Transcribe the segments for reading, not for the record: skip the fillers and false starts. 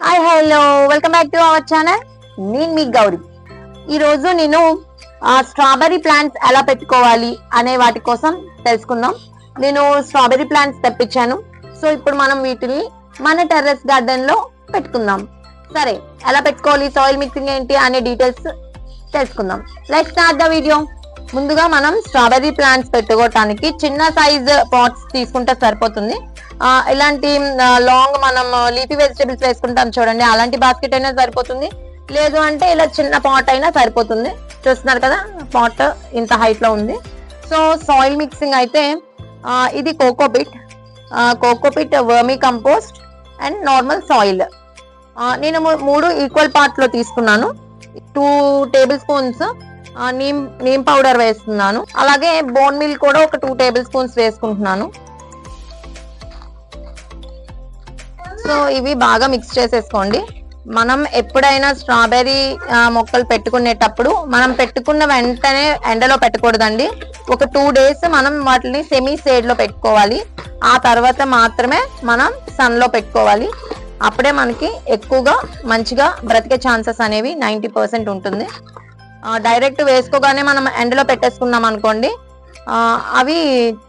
Hi hello welcome back to our channel. నేను మీ గౌరీ. ఈరోజు నేను స్ట్రాబెర్రీ ప్లాంట్స్ ఎలా పెట్టుకోవాలి అనే వాటి కోసం తెలుసుకుందాం. నేను స్ట్రాబెర్రీ ప్లాంట్స్ తెప్పించాను. సో ఇప్పుడు మనం వీటిని మన టెర్రస్ గార్డెన్ లో పెట్టుకుందాం. సరే, ఎలా పెట్టుకోవాలి, సాయిల్ మిక్సింగ్ ఏంటి అనే డీటెయిల్స్ తెలుసుకుందాం. Let's start the video. ముందుగా మనం స్ట్రాబెర్రీ ప్లాంట్స్ పెట్టుకోవటానికి చిన్న సైజ్ పాట్స్ తీసుకుంటే సరిపోతుంది. ఇలాంటి లాంగ్ మనం లీఫీ వెజిటేబుల్స్ వేసుకుంటాం చూడండి, అలాంటి బాస్కెట్ అయినా సరిపోతుంది. లేదు అంటే ఇలా చిన్న పాట్ అయినా సరిపోతుంది. చూస్తున్నారు కదా, పాట్ ఇంత హైట్ లో ఉంది. సో సాయిల్ మిక్సింగ్ అయితే ఇది cocopeat, vermi compost and normal soil. నేను 3 ఈక్వల్ పార్ట్ లో తీసుకున్నాను. 2 టేబుల్ స్పూన్స్ నీమ్ పౌడర్ వేస్తున్నాను. అలాగే బోన్ మిల్ కూడా ఒక 2 టేబుల్ స్పూన్స్ వేసుకుంటున్నాను. సో ఇవి బాగా మిక్స్ చేసేసుకోండి. మనం ఎప్పుడైనా స్ట్రాబెర్రీ మొక్కలు పెట్టుకునేటప్పుడు మనం పెట్టుకున్న వెంటనే ఎండలో పెట్టకూడదండి. ఒక 2 డేస్ మనం వాటిని సెమీ షేడ్ లో పెట్టుకోవాలి. ఆ తర్వాత మాత్రమే మనం సన్ లో పెట్టుకోవాలి. అప్పుడే మనకి ఎక్కువగా మంచిగా బ్రతికే ఛాన్సెస్ అనేవి 90% ఉంటుంది. డైరెక్ట్ వేసుకోగానే మనం ఎండలో పెట్టేసుకున్నాం అనుకోండి, అవి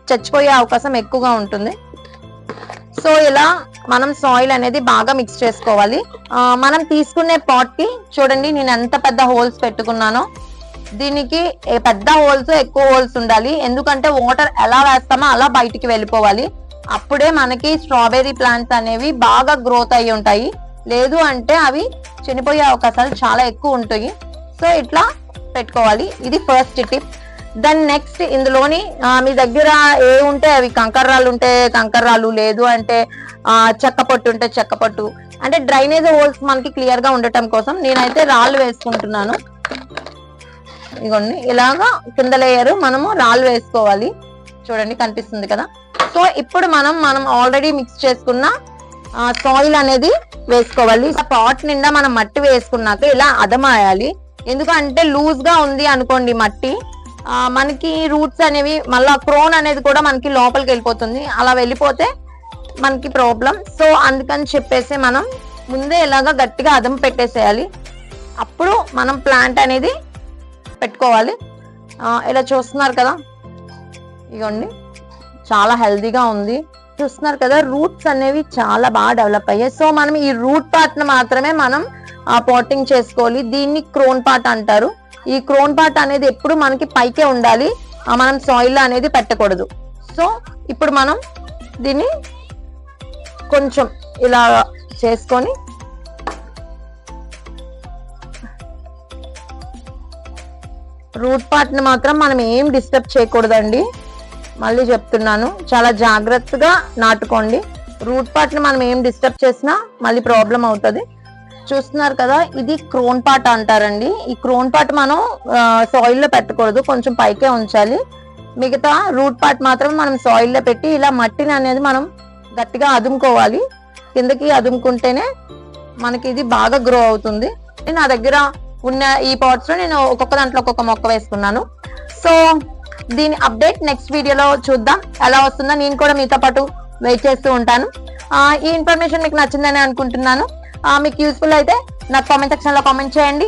చచ్చిపోయే అవకాశం ఎక్కువగా ఉంటుంది. సో ఇలా మనం సాయిల్ అనేది బాగా మిక్స్ చేసుకోవాలి. మనం తీసుకునే పాట్ కి చూడండి, నేను ఎంత పెద్ద హోల్స్ పెట్టుకున్నానో. దీనికి పెద్ద హోల్స్, ఎక్కువ హోల్స్ ఉండాలి. ఎందుకంటే వాటర్ ఎలా వేస్తామో అలా బయటికి వెళ్ళిపోవాలి. అప్పుడే మనకి స్ట్రాబెర్రీ ప్లాంట్స్ అనేవి బాగా గ్రోత్ అయ్యి ఉంటాయి. లేదు అంటే అవి చనిపోయే అవకాశాలు చాలా ఎక్కువ ఉంటాయి. సో ఇట్లా పెట్టుకోవాలి. ఇది ఫస్ట్ టిప్. దెన్ నెక్స్ట్, ఇందులోని మీ దగ్గర ఏ ఉంటే అవి కంకర్రాలు ఉంటే కంకర్రాలు, లేదు అంటే చెక్కపట్టు ఉంటే చెక్కపట్టు, అంటే డ్రైనేజ్ హోల్స్ మనకి క్లియర్ గా ఉండటం కోసం నేనైతే రాళ్ళు వేసుకుంటున్నాను. ఇగోండి, ఇలాగా కింద లేయర్ మనము రాళ్ళు వేసుకోవాలి. చూడండి, కనిపిస్తుంది కదా. సో ఇప్పుడు మనం ఆల్రెడీ మిక్స్ చేసుకున్న సాయిల్ అనేది వేసుకోవాలి. పాట్ నిండా మనం మట్టి వేసుకున్నాక ఇలా అదమాయాలి. ఎందుకంటే లూజ్ గా ఉంది అనుకోండి మట్టి, మనకి రూట్స్ అనేవి మళ్ళా క్రోన్ అనేది కూడా మనకి లోపలికి వెళ్ళిపోతుంది. అలా వెళ్ళిపోతే మనకి ప్రాబ్లం. సో అందుకని చెప్పేసి మనం ముందే ఇలాగా గట్టిగా అదం పెట్టేసేయాలి. అప్పుడు మనం ప్లాంట్ అనేది పెట్టుకోవాలి. ఇలా చూస్తున్నారు కదా, ఇగోండి చాలా హెల్దీగా ఉంది. చూస్తున్నారు కదా, రూట్స్ అనేవి చాలా బాగా డెవలప్ అయ్యాయి. సో మనం ఈ రూట్ పార్ట్ ను మాత్రమే మనం పాటింగ్ చేసుకోవాలి. దీన్ని క్రోన్ పార్ట్ అంటారు. ఈ క్రోన్ పార్ట్ అనేది ఎప్పుడు మనకి పైకే ఉండాలి, మనం సాయిల్ అనేది పెట్టకూడదు. సో ఇప్పుడు మనం దీన్ని కొంచెం ఇలా చేసుకొని రూట్ పార్ట్ ని మాత్రం మనం ఏం డిస్టర్బ్ చేయకూడదండి. మళ్ళీ చెప్తున్నాను, చాలా జాగ్రత్తగా నాటుకోండి. రూట్ పార్ట్ ని మనం ఏం డిస్టర్బ్ చేసినా మళ్ళీ ప్రాబ్లం అవుతుంది. చూస్తున్నారు కదా, ఇది క్రోన్ పార్ట్ అంటారండి. ఈ క్రోన్ పార్ట్ మనం సాయిల్ లో పెట్టకూడదు, కొంచెం పైకే ఉంచాలి. మిగతా రూట్ పార్ట్ మాత్రం మనం సాయిల్ లో పెట్టి ఇలా మట్టిని అనేది మనం గట్టిగా అదుముకోవాలి. కిందకి అదుముకుంటేనే మనకి ఇది బాగా గ్రో అవుతుంది. నా దగ్గర ఉన్న ఈ పాట్స్ లో నేను ఒక్కొక్క దాంట్లో ఒక్కొక్క మొక్క వేసుకున్నాను. సో దీని అప్డేట్ నెక్స్ట్ వీడియోలో చూద్దాం. ఎలా వస్తుందో నేను కూడా మీతో పాటు వెయిట్ చేస్తూ ఉంటాను. ఈ ఇన్ఫర్మేషన్ మీకు నచ్చిందని అనుకుంటున్నాను. మీకు యూస్ఫుల్ అయితే నాకు కామెంట్ సెక్షన్ లో కామెంట్ చేయండి.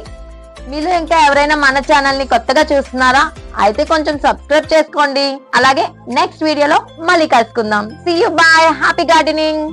మీలో ఇంకా ఎవరైనా మన ఛానల్ ని కొత్తగా చూస్తున్నారా అయితే కొంచెం సబ్స్క్రైబ్ చేసుకోండి. అలాగే నెక్స్ట్ వీడియోలో మళ్ళీ కలుసుకుందాం. See you, bye, happy gardening.